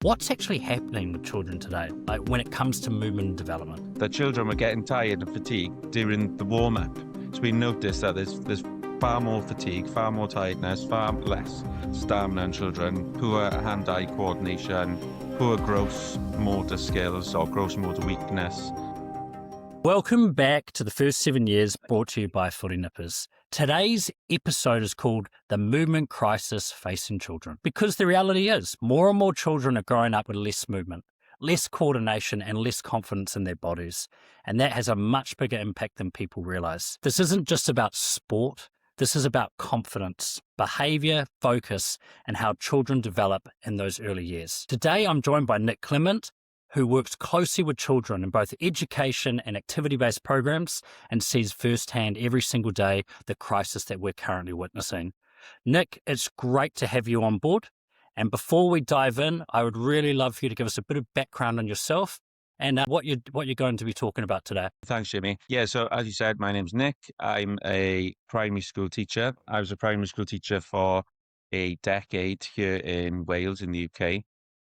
What's actually happening with children today, like when it comes to movement and development? The children were getting tired and fatigued during the warm-up. So we noticed that there's far more fatigue, far more tiredness, far less stamina in children, poor hand-eye coordination, poor gross motor skills or gross motor weakness. Welcome back to the first 7 years, brought to you by Footy Nippers. Today's episode is called The Movement Crisis Facing Children, because the reality is more and more children are growing up with less movement, less coordination and less confidence in their bodies. And that has a much bigger impact than people realise. This isn't just about sport. This is about confidence, behaviour, focus, and how children develop in those early years. Today, I'm joined by Nick Clement, who works closely with children in both education and activity-based programs and sees firsthand every single day the crisis that we're currently witnessing. Nick, it's great to have you on board. And before we dive in, I would really love for you to give us a bit of background on yourself and what you're going to be talking about today. Thanks, Jimmy. Yeah, so as you said, my name's Nick. I'm a primary school teacher. I was a primary school teacher for a decade here in Wales in the UK,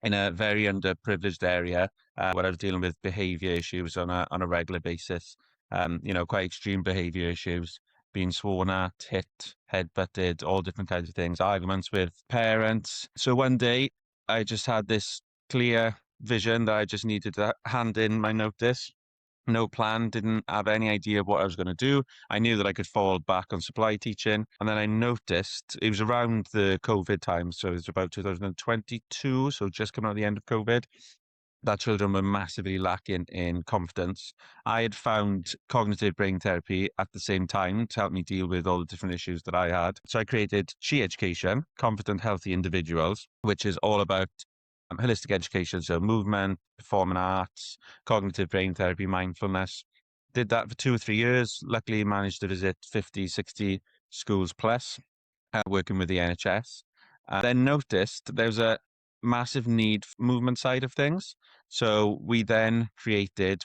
in a very underprivileged area where I was dealing with behaviour issues on a regular basis. Quite extreme behaviour issues, being sworn at, hit, headbutted, all different kinds of things, arguments with parents. So one day I just had this clear vision that I just needed to hand in my notice. No plan, didn't have any idea what I was going to do. I knew that I could fall back on supply teaching. And then I noticed it was around the COVID time. So it was about 2022. So just coming out the end of COVID, that children were massively lacking in confidence. I had found cognitive brain therapy at the same time to help me deal with all the different issues that I had. So I created Chi Education, Confident Healthy Individuals, which is all about holistic education, so movement, performing arts, cognitive brain therapy, mindfulness. Did that for 2 or 3 years. Luckily managed to visit 50, 60 schools plus, working with the NHS. Then noticed there was a massive need for movement side of things. So we then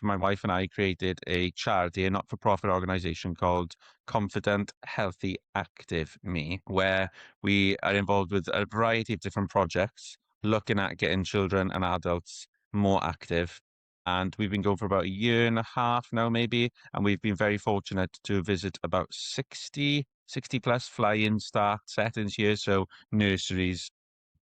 my wife and I created a charity, a not-for-profit organization called Confident Healthy Active Me, where we are involved with a variety of different projects looking at getting children and adults more active. And we've been going for about 1.5 years now, maybe. And we've been very fortunate to visit about 60 plus fly-in start settings here. So nurseries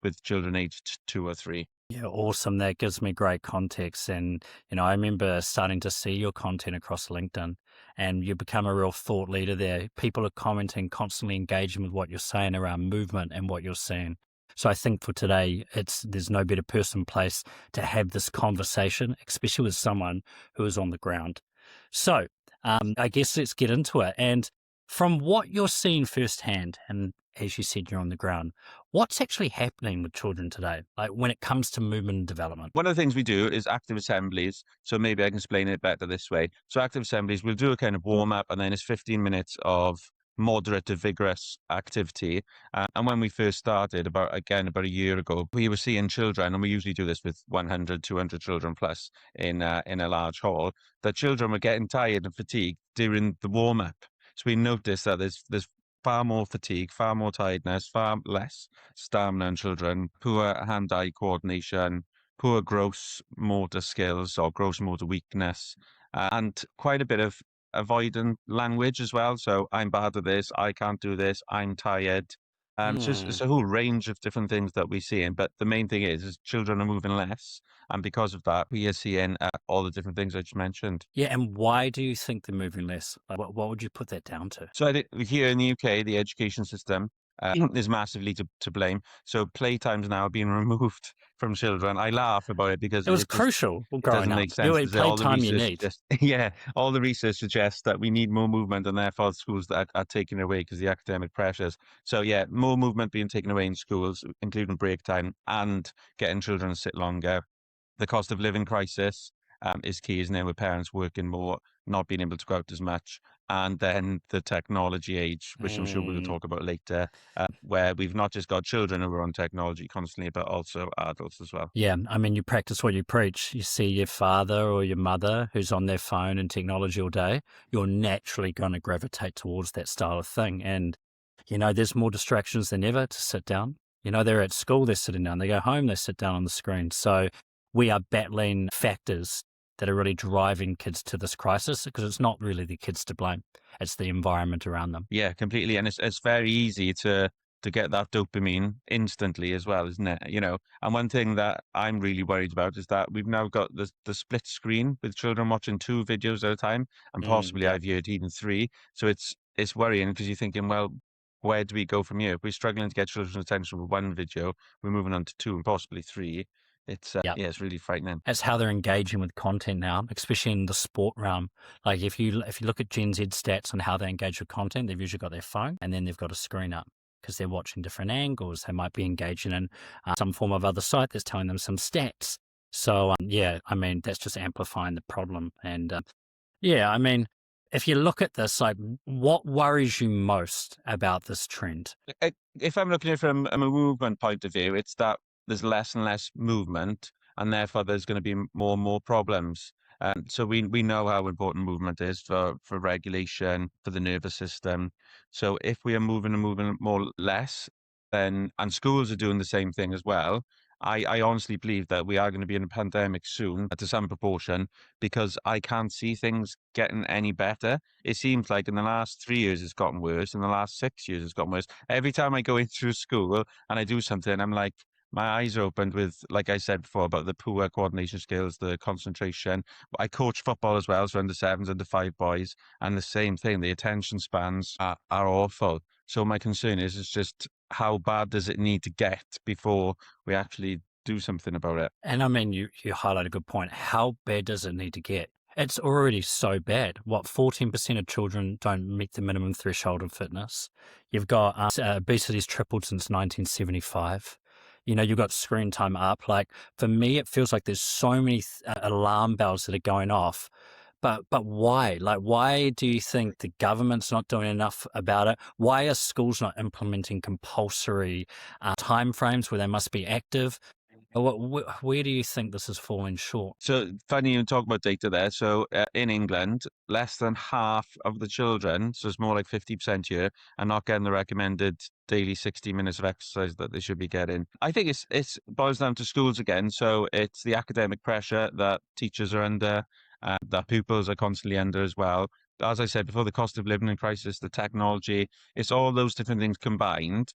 with children aged 2 or 3. Yeah, awesome. That gives me great context. And, I remember starting to see your content across LinkedIn and you become a real thought leader there. People are commenting, constantly engaging with what you're saying around movement and what you're seeing. So I think for today, there's no better person place to have this conversation, especially with someone who is on the ground. So I guess let's get into it. And from what you're seeing firsthand, and as you said, you're on the ground, what's actually happening with children today, like when it comes to movement and development? One of the things we do is active assemblies. So maybe I can explain it better this way. So active assemblies, we'll do a kind of warm up and then it's 15 minutes of moderate to vigorous activity. And when we first started about a year ago, we were seeing children, and we usually do this with 100, 200 children plus in a large hall, that children were getting tired and fatigued during the warm up. So we noticed that there's far more fatigue, far more tiredness, far less stamina in children, poor hand-eye coordination, poor gross motor skills or gross motor weakness, and quite a bit of avoidant language as well. So I'm bad at this, I can't do this, I'm tired. So it's a whole range of different things that we're seeing. But the main thing is children are moving less. And because of that, we are seeing all the different things I just mentioned. Yeah, and why do you think they're moving less? Like, what would you put that down to? So I think here in the UK, the education system is massively to blame. So playtimes now are being removed from children. I laugh about it because It was just crucial it growing doesn't up. make sense. You had All the playtime you research need. all the research suggests that we need more movement, and therefore schools that are taken away because of the academic pressures. So yeah, more movement being taken away in schools, including break time, and getting children to sit longer. The cost of living crisis is key, isn't it? With parents working more, not being able to go out as much. And then the technology age, which I'm sure we'll talk about later, where we've not just got children who are on technology constantly, but also adults as well. Yeah, I mean, you practice what you preach. You see your father or your mother who's on their phone and technology all day, you're naturally going to gravitate towards that style of thing. And, there's more distractions than ever to sit down. They're at school, they're sitting down, they go home, they sit down on the screen. So we are battling factors that are really driving kids to this crisis, because it's not really the kids to blame. It's the environment around them. Yeah, completely. And it's very easy to get that dopamine instantly as well, isn't it? And one thing that I'm really worried about is that we've now got the split screen with children watching 2 videos at a time, and possibly Yeah. I've heard even 3. So it's worrying, because you're thinking, well, where do we go from here? If we're struggling to get children's attention with 1 video, we're moving on to 2 and possibly 3. It's Yeah. yeah, it's really frightening. That's how they're engaging with content now, especially in the sport realm. Like if you look at Gen Z stats on how they engage with content, they've usually got their phone and then they've got a screen up, because they're watching different angles. They might be engaging in some form of other site that's telling them some stats. So yeah, I mean, that's just amplifying the problem. And yeah, I mean, if you look at this, like, what worries you most about this trend? If I'm looking at it from a movement point of view, it's that there's less and less movement, and therefore there's going to be more and more problems. So we know how important movement is for regulation, for the nervous system. So if we are moving and moving more less, then, and schools are doing the same thing as well, I honestly believe that we are going to be in a pandemic soon to some proportion, because I can't see things getting any better. It seems like in the last 3 years it's gotten worse. In the last 6 years it's gotten worse. Every time I go in through school and I do something, I'm like, my eyes are opened with, like I said before, about the poor coordination skills, the concentration. I coach football as well, so under 7s, under 5 boys, and the same thing. The attention spans are awful. So my concern is just how bad does it need to get before we actually do something about it? And I mean, you highlight a good point. How bad does it need to get? It's already so bad. What, 14% of children don't meet the minimum threshold of fitness. You've got obesity's tripled since 1975. You've got screen time up. Like, for me, it feels like there's so many alarm bells that are going off. But why? Like, why do you think the government's not doing enough about it? Why are schools not implementing compulsory timeframes where they must be active? Where do you think this is falling short? So funny you talk about data there. So in England, less than half of the children, so it's more like 50% here, are not getting the recommended daily 60 minutes of exercise that they should be getting. I think it's boils down to schools again. So it's the academic pressure that teachers are under, that pupils are constantly under as well. As I said before, the cost of living crisis, the technology, it's all those different things combined,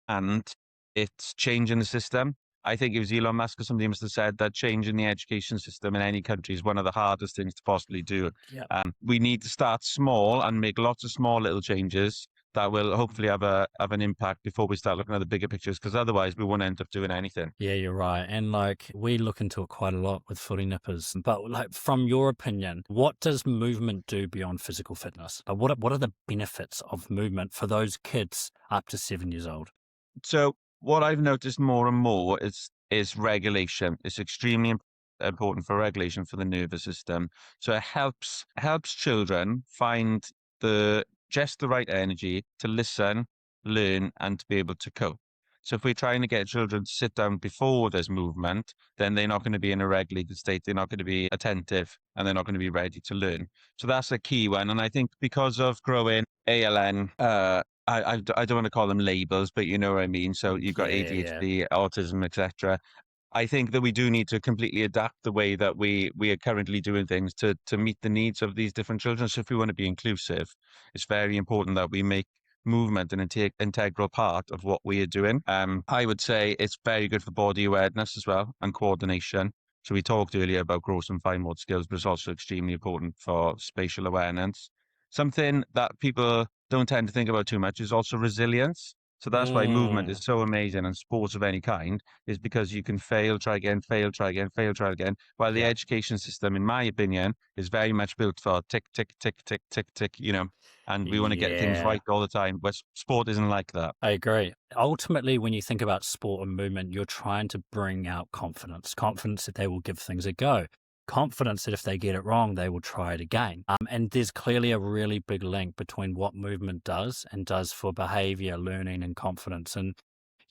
and it's changing the system. I think it was Elon Musk or somebody must have said that changing the education system in any country is one of the hardest things to possibly do. Yeah. We need to start small and make lots of small little changes that will hopefully have an impact before we start looking at the bigger pictures, because otherwise we won't end up doing anything. Yeah, you're right. And like, we look into it quite a lot with Footy Nippers. But like, from your opinion, what does movement do beyond physical fitness? Like, what are the benefits of movement for those kids up to 7 years old? So what I've noticed more and more is regulation. It's extremely important for regulation for the nervous system. So it helps children find just the right energy to listen, learn, and to be able to cope. So if we're trying to get children to sit down before there's movement, then they're not going to be in a regulated state. They're not going to be attentive, and they're not going to be ready to learn. So that's a key one. And I think because of growing ALN, I don't want to call them labels, but you know what I mean. So you've got Yeah. ADHD, autism, etc. I think that we do need to completely adapt the way that we are currently doing things to meet the needs of these different children. So if we want to be inclusive, it's very important that we make movement an integral part of what we are doing. I would say it's very good for body awareness as well, and coordination. So we talked earlier about gross and fine motor skills, but it's also extremely important for spatial awareness. Something that people don't tend to think about too much is also resilience. So that's why movement is Mm, so amazing, and sports of any kind is because you can fail, try again, fail, try again, fail, try again. While the yeah. education system, in my opinion, is very much built for tick, tick, tick, tick, tick, tick, and we want to get things Yeah. right all the time. But sport isn't like that. I agree. Ultimately, when you think about sport and movement, you're trying to bring out confidence that they will give things a go, confidence that if they get it wrong, they will try it again. And there's clearly a really big link between what movement does and does for behavior, learning, and confidence. And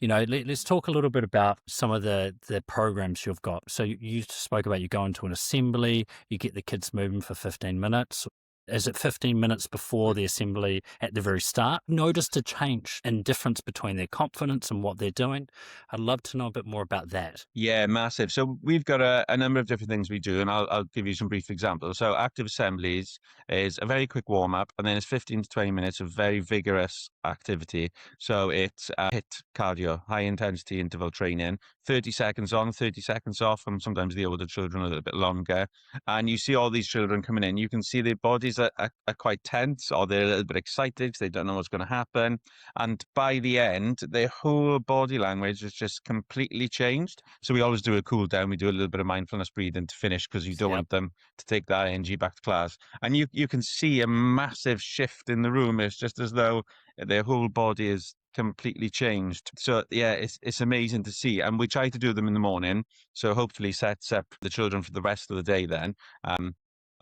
let's talk a little bit about some of the programs you've got. So you spoke about you go into an assembly, you get the kids moving for 15 minutes. is it 15 minutes before the assembly at the very start, noticed a change in difference between their confidence and what they're doing? I'd love to know a bit more about that. Yeah, massive. So we've got a number of different things we do, and I'll give you some brief examples. So active assemblies is a very quick warm up, and then it's 15 to 20 minutes of very vigorous activity. So it's HIIT cardio, high intensity interval training, 30 seconds on, 30 seconds off, and sometimes the older children a little bit longer. And you see all these children coming in. You can see their bodies are quite tense, or they're a little bit excited because they don't know what's going to happen. And by the end, their whole body language is just completely changed. So we always do a cool down. We do a little bit of mindfulness breathing to finish because you don't Yep. want them to take that energy back to class. And you can see a massive shift in the room. It's just as though their whole body is completely changed. So yeah, it's amazing to see. And we try to do them in the morning. So hopefully sets up the children for the rest of the day then. And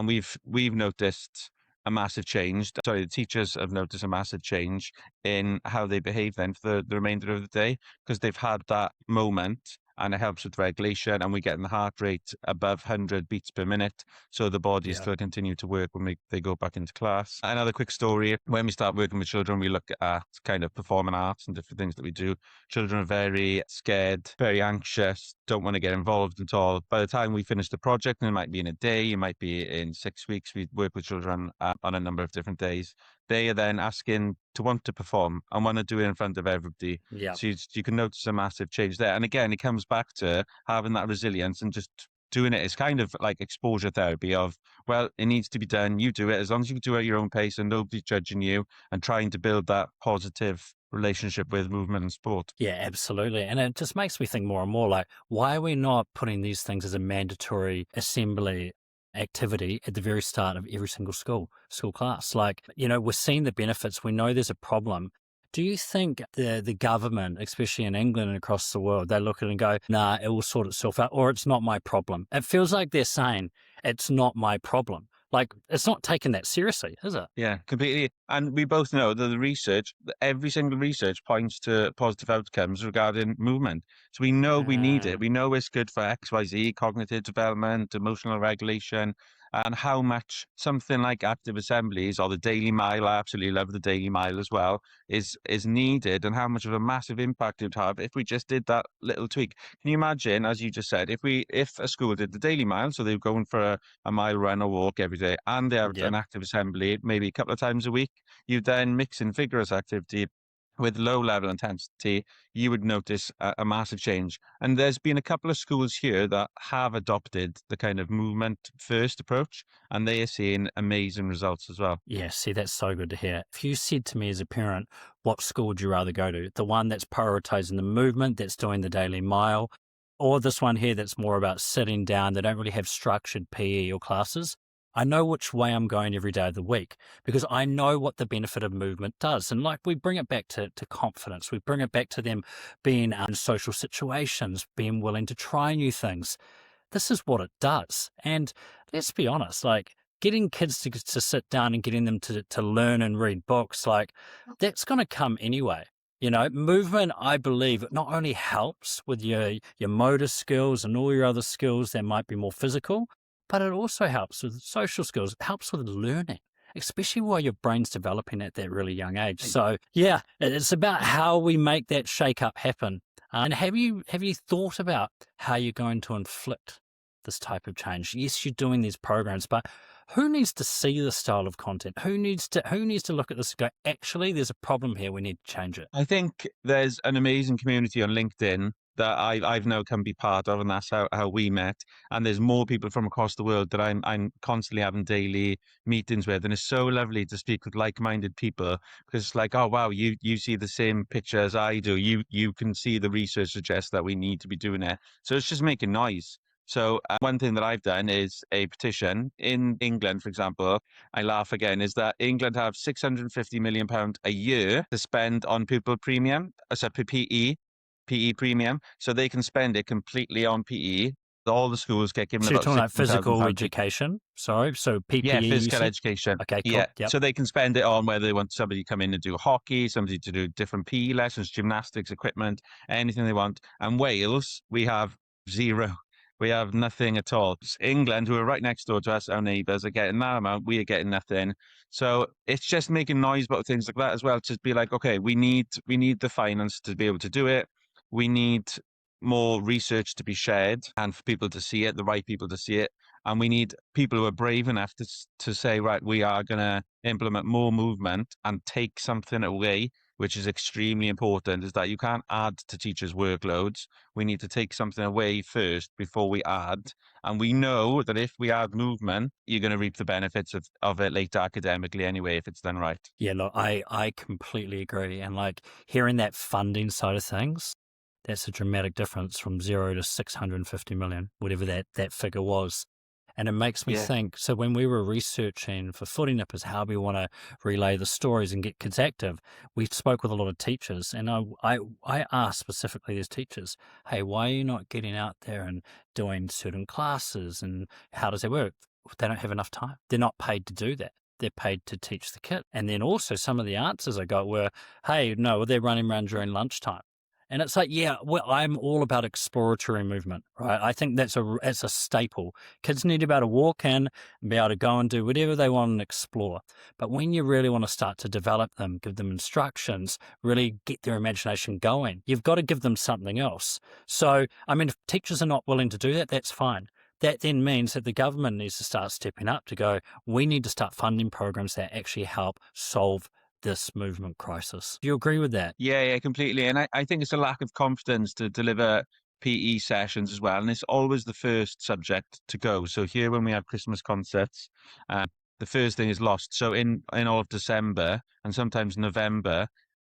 we've noticed a massive change. Sorry, the teachers have noticed a massive change in how they behave then for the remainder of the day because they've had that moment and it helps with regulation and we're getting the heart rate above 100 beats per minute. So the body is Yeah. still continue to work when they go back into class. Another quick story, when we start working with children, we look at kind of performing arts and different things that we do. Children are very scared, very anxious, don't want to get involved at all. By the time we finish the project, and it might be in a day, it might be in 6 weeks, we work with children on a number of different days. They are then asking to want to perform and want to do it in front of everybody. Yeah. So you can notice a massive change there. And again, it comes back to having that resilience and just doing it. It's kind of like exposure therapy of, well, it needs to be done. You do it as long as you do it at your own pace and nobody's judging you and trying to build that positive relationship with movement and sport. Yeah, absolutely. And it just makes me think more and more like, why are we not putting these things as a mandatory assembly activity at the very start of every single school class? Like, we're seeing the benefits. We know there's a problem. Do you think the government, especially in England and across the world, they look at it and go, nah, it will sort itself out, or it's not my problem? It feels like they're saying, it's not my problem. Like, it's not taken that seriously, is it? Yeah, completely. And we both know that every single research points to positive outcomes regarding movement. So we know we need it. Ah, We know it's good for XYZ, cognitive development, emotional regulation, and how much something like active assemblies or the Daily Mile, I absolutely love the Daily Mile as well, is needed and how much of a massive impact it would have if we just did that little tweak. Can you imagine, as you just said, if a school did the Daily Mile, so they were going for a mile run or walk every day, and they have yep. an active assembly maybe a couple of times a week, you then mix in vigorous activity with low level intensity, you would notice a massive change. And there's been a couple of schools here that have adopted the kind of movement first approach, and they are seeing amazing results as well. Yeah, see, that's so good to hear. If you said to me as a parent, what school would you rather go to? The one that's prioritizing the movement, that's doing the daily mile, or this one here that's more about sitting down, they don't really have structured PE or classes? I know which way I'm going every day of the week because I know what the benefit of movement does. And like we bring it back to confidence, we bring it back to them being in social situations, being willing to try new things. This is what it does. And let's be honest, like getting kids to sit down and getting them to learn and read books, like that's going to come anyway. Movement, I believe, it not only helps with your motor skills and all your other skills that might be more physical, but it also helps with social skills. It helps with learning, especially while your brain's developing at that really young age. So yeah, it's about how we make that shake up happen. And have you thought about how you're going to inflict this type of change? Yes, you're doing these programs, but who needs to see this style of content? Who needs to look at this and go, actually, there's a problem here. We need to change it. I think there's an amazing community on LinkedIn that I've now come be part of, and that's how we met. And there's more people from across the world that I'm constantly having daily meetings with, and it's so lovely to speak with like-minded people because it's like, oh wow, you see the same picture as I do. You can see the research suggests that we need to be doing it. So it's just making noise. So one thing that I've done is a petition in England, for example. I laugh again, is that England have £650 million a year to spend on pupil premium, so PE premium, so they can spend it completely on PE. All the schools get given So you're about talking about physical £16,000. education? Sorry, so PPE, Yeah, you physical said? education. Okay, cool. Yeah, Yep. so they can spend it on whether they want somebody to come in and do hockey, somebody to do different PE lessons, gymnastics equipment, anything they want. And Wales, we have zero. We have nothing at all. England, who are right next door to us, our neighbours, are getting that amount. We are getting nothing. So it's just making noise about things like that as well. To be like, okay, we need the finance to be able to do it. We need more research to be shared and for people to see it, the right people to see it. And we need people who are brave enough to say, right, we are going to implement more movement and take something away, which is extremely important, is that you can't add to teachers' workloads. We need to take something away first before we add. And we know that if we add movement, you're going to reap the benefits of it later academically anyway, if it's done right. Yeah, look, I completely agree. And like hearing that funding side of things, that's a dramatic difference from 0 to 650 million, whatever that figure was. And it makes me Yeah. think, so when we were researching for Footy Nippers how we want to relay the stories and get kids active, we spoke with a lot of teachers. And I asked specifically these teachers, hey, why are you not getting out there and doing certain classes? And how does that work? They don't have enough time. They're not paid to do that. They're paid to teach the kid. And then also some of the answers I got were, hey, no, they're running around during lunchtime. And it's like, yeah, well, I'm all about exploratory movement, right? I think that's a staple. Kids need to be able to walk in and be able to go and do whatever they want and explore. But when you really want to start to develop them, give them instructions, really get their imagination going, you've got to give them something else. So, I mean, if teachers are not willing to do that, that's fine. That then means that the government needs to start stepping up to go, we need to start funding programs that actually help solve this movement crisis. Do you agree with that? Yeah, completely. And I think it's a lack of confidence to deliver PE sessions as well. And it's always the first subject to go. So here when we have Christmas concerts, the first thing is lost. So in all of December and sometimes November,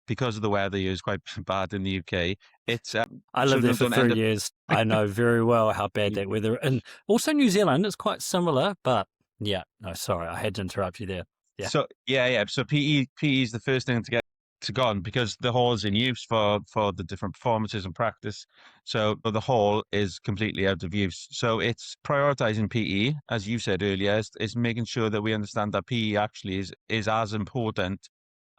because of the weather here is quite bad in the UK, it's I lived there children for don't end 3 up. years. I know very well how bad that weather, and also New Zealand is quite similar, but yeah, no, sorry, I had to interrupt you there. Yeah. So yeah. So PE is the first thing to get to gone because the hall is in use for the different performances and practice. So but the hall is completely out of use. So it's prioritizing PE, as you said earlier, is making sure that we understand that PE actually is as important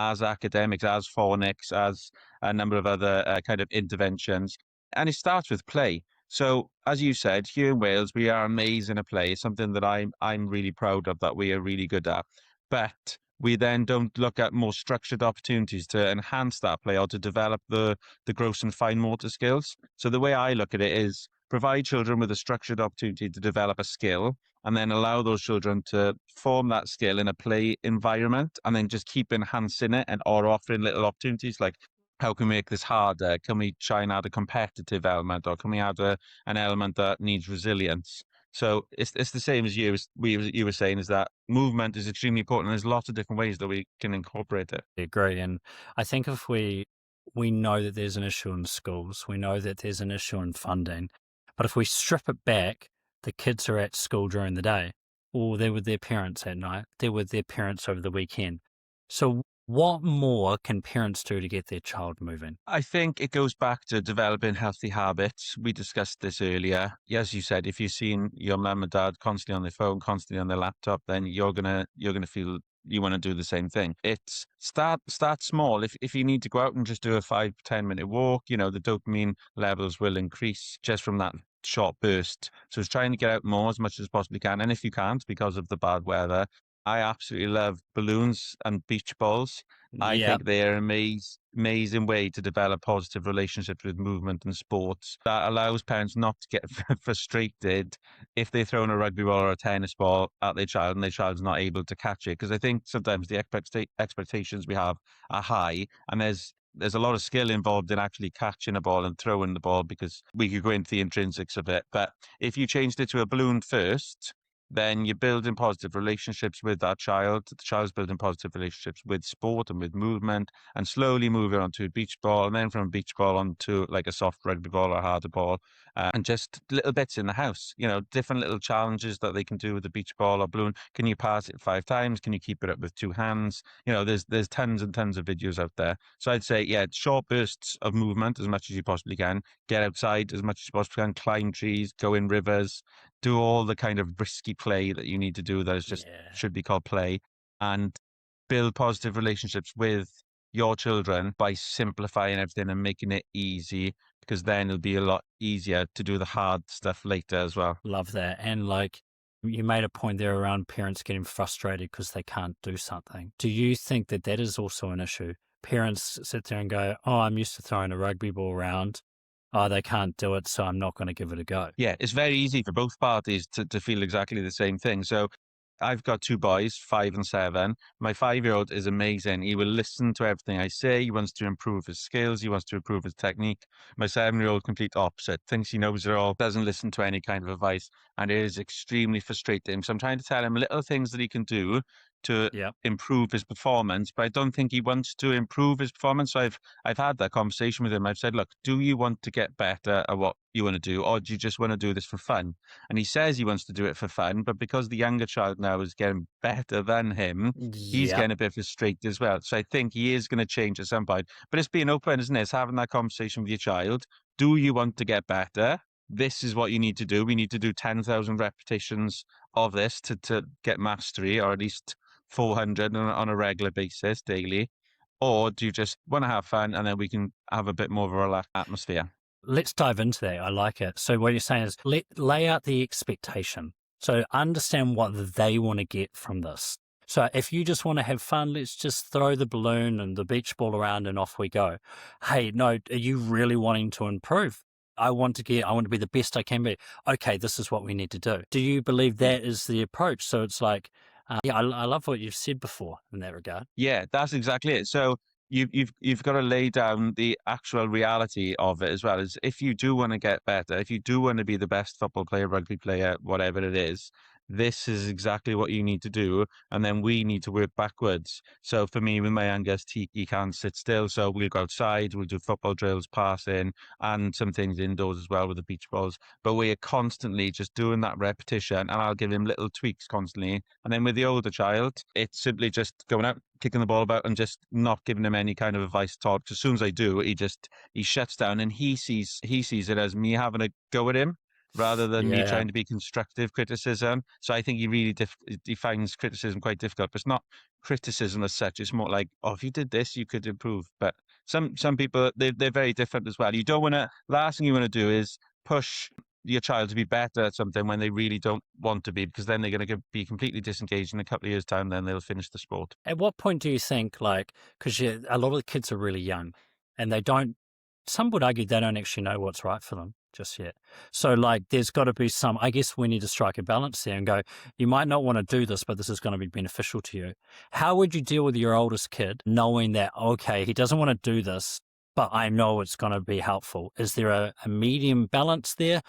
as academics, as phonics, as a number of other kind of interventions. And it starts with play. So, as you said, here in Wales, we are amazing at play. It's something that I'm really proud of that we are really good at. But we then don't look at more structured opportunities to enhance that play or to develop the gross and fine motor skills. So the way I look at it is provide children with a structured opportunity to develop a skill and then allow those children to form that skill in a play environment and then just keep enhancing it and or offering little opportunities like how can we make this harder? Can we try and add a competitive element or can we add an element that needs resilience? So it's the same as you were saying is that movement is extremely important. There's lots of different ways that we can incorporate it. I agree. And I think if we know that there's an issue in schools, we know that there's an issue in funding, but if we strip it back, the kids are at school during the day, or they're with their parents at night, they're with their parents over the weekend. So what more can parents do to get their child moving? I think it goes back to developing healthy habits. We discussed this earlier. As you said, if you've seen your mum and dad constantly on their phone, constantly on their laptop, then you're gonna feel you want to do the same thing. It's start small. If you need to go out and just do a 5-10 minute walk, the dopamine levels will increase just from that short burst. So it's trying to get out more as much as possibly can. And if you can't because of the bad weather, I absolutely love balloons and beach balls. I Yeah. think they're an amazing way to develop positive relationships with movement and sports that allows parents not to get frustrated if they're throwing a rugby ball or a tennis ball at their child and their child's not able to catch it. Because I think sometimes the expectations we have are high and there's a lot of skill involved in actually catching a ball and throwing the ball because we could go into the intrinsics of it. But if you changed it to a balloon first, then you're building positive relationships with that child. The child's building positive relationships with sport and with movement and slowly moving on to a beach ball and then from a beach ball onto like a soft rugby ball or a harder ball and just little bits in the house, different little challenges that they can do with the beach ball or balloon. Can you pass it 5 times? Can you keep it up with 2 hands? There's tons and tons of videos out there. So I'd say, yeah, short bursts of movement as much as you possibly can. Get outside as much as you possibly can. Climb trees, go in rivers, do all the kind of risky play that you need to do that is just Yeah. should be called play and build positive relationships with your children by simplifying everything and making it easy because then it'll be a lot easier to do the hard stuff later as well. Love that. And like you made a point there around parents getting frustrated because they can't do something. Do you think that that is also an issue? Parents sit there and go, oh, I'm used to throwing a rugby ball around. Oh, they can't do it, so I'm not going to give it a go. Yeah, it's very easy for both parties to feel exactly the same thing. So I've got two boys, 5 and 7. My 5-year-old is amazing. He will listen to everything I say. He wants to improve his skills. He wants to improve his technique. My 7-year-old, complete opposite, thinks he knows it all, doesn't listen to any kind of advice, and it is extremely frustrating. So I'm trying to tell him little things that he can do to Yep. improve his performance, but I don't think he wants to improve his performance. So I've had that conversation with him. I've said, look, do you want to get better at what you want to do, or do you just want to do this for fun? And he says he wants to do it for fun, but because the younger child now is getting better than him, he's Yep. getting a bit frustrated as well. So I think he is going to change at some point. But it's being open, isn't it? It's having that conversation with your child. Do you want to get better? This is what you need to do. We need to do 10,000 repetitions of this to get mastery, or at least 400 on a regular basis daily. Or do you just want to have fun, and then we can have a bit more of a relaxed atmosphere? Let's dive into that. I like it. So what you're saying is lay out the expectation. So understand what they want to get from this. So if you just want to have fun, let's just throw the balloon and the beach ball around and off we go. Hey, no, are you really wanting to improve? I want to be the best I can be. Okay, this is what we need to do. Do you believe that is the approach? So it's like, yeah, I love what you've said before in that regard. Yeah, that's exactly it. So you've got to lay down the actual reality of it as well. As if you do want to get better, if you do want to be the best football player, rugby player, whatever it is, this is exactly what you need to do. And then we need to work backwards. So for me, with my youngest, he can't sit still. So we'll go outside, we'll do football drills, passing, and some things indoors as well with the beach balls. But we are constantly just doing that repetition, and I'll give him little tweaks constantly. And then with the older child, it's simply just going out, kicking the ball about, and just not giving him any kind of advice at all. 'Cause as soon as I do, he shuts down, and he sees it as me having a go at him rather than me Yeah. trying to be constructive criticism. So I think he really he finds criticism quite difficult. But it's not criticism as such. It's more like, oh, if you did this, you could improve. But some people, they're very different as well. You don't want to. Last thing you want to do is push your child to be better at something when they really don't want to be, because then they're going to be completely disengaged in a couple of years' time. Then they'll finish the sport. At what point do you think, like, because a lot of the kids are really young and some would argue they don't actually know what's right for them just yet. So, like, there's got to be I guess we need to strike a balance there and go, you might not want to do this, but this is going to be beneficial to you. How would you deal with your oldest kid knowing that, okay, he doesn't want to do this, but I know it's going to be helpful? Is there a medium balance there?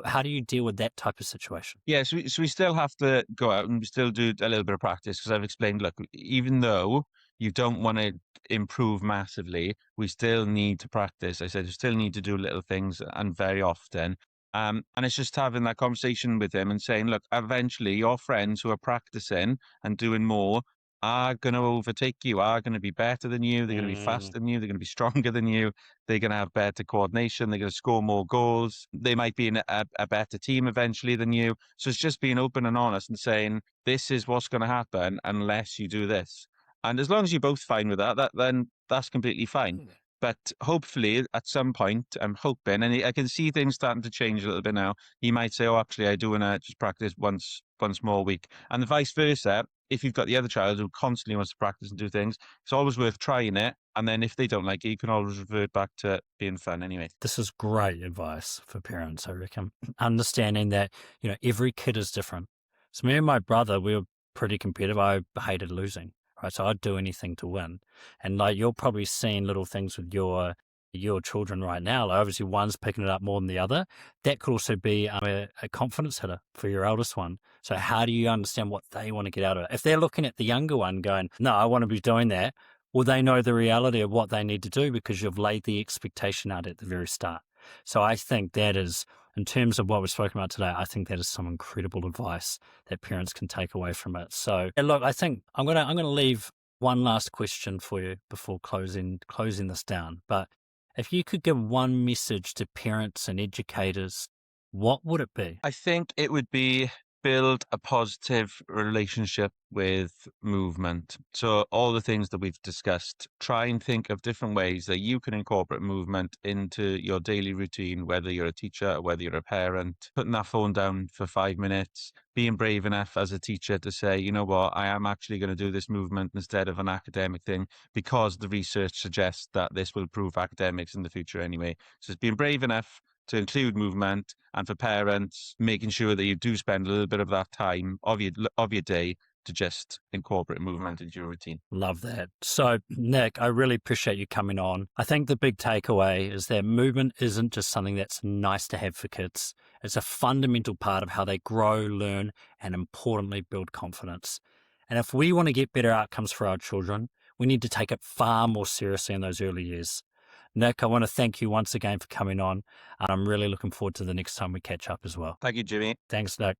How do you deal with that type of situation? Yeah, so we still have to go out and we still do a little bit of practice, because I've explained, look, even though you don't want to improve massively, we still need to practice. I said you still need to do little things, and very often. And it's just having that conversation with him and saying, look, eventually your friends who are practicing and doing more are going to overtake you, are going to be better than you. They're going to be Mm. faster than you. They're going to be stronger than you. They're going to have better coordination. They're going to score more goals. They might be in a better team eventually than you. So it's just being open and honest and saying, this is what's going to happen unless you do this. And as long as you're both fine with that, then that's completely fine. But hopefully at some point, I'm hoping, and I can see things starting to change a little bit now. He might say, oh, actually, I do want to just practice once more a week. And vice versa. If you've got the other child who constantly wants to practice and do things, it's always worth trying it. And then if they don't like it, you can always revert back to being fun anyway. This is great advice for parents, I reckon. Understanding that, every kid is different. So me and my brother, we were pretty competitive. I hated losing, right? So I'd do anything to win. And like you're probably seeing little things with your children right now. Like obviously one's picking it up more than the other. That could also be a confidence hitter for your eldest one. So how do you understand what they want to get out of it? If they're looking at the younger one going, no, I want to be doing that. Well, they know the reality of what they need to do because you've laid the expectation out at the very start. So I think that is, in terms of what we've spoken about today, I think that is some incredible advice that parents can take away from it. So look, I think I'm gonna leave one last question for you before closing this down. But if you could give one message to parents and educators, what would it be? I think it would be build a positive relationship with movement. So all the things that we've discussed, try and think of different ways that you can incorporate movement into your daily routine, whether you're a teacher or whether you're a parent. Putting that phone down for 5 minutes, being brave enough as a teacher to say, you know what, I am actually going to do this movement instead of an academic thing because the research suggests that this will improve academics in the future anyway. So it's being brave enough to include movement, and for parents, making sure that you do spend a little bit of that time of your day to just incorporate movement into your routine. Love that. So, Nick, I really appreciate you coming on. I think the big takeaway is that movement isn't just something that's nice to have for kids. It's a fundamental part of how they grow, learn, and importantly, build confidence. And if we want to get better outcomes for our children, we need to take it far more seriously in those early years. Nick, I want to thank you once again for coming on, and I'm really looking forward to the next time we catch up as well. Thank you, Jimmy. Thanks, Nick.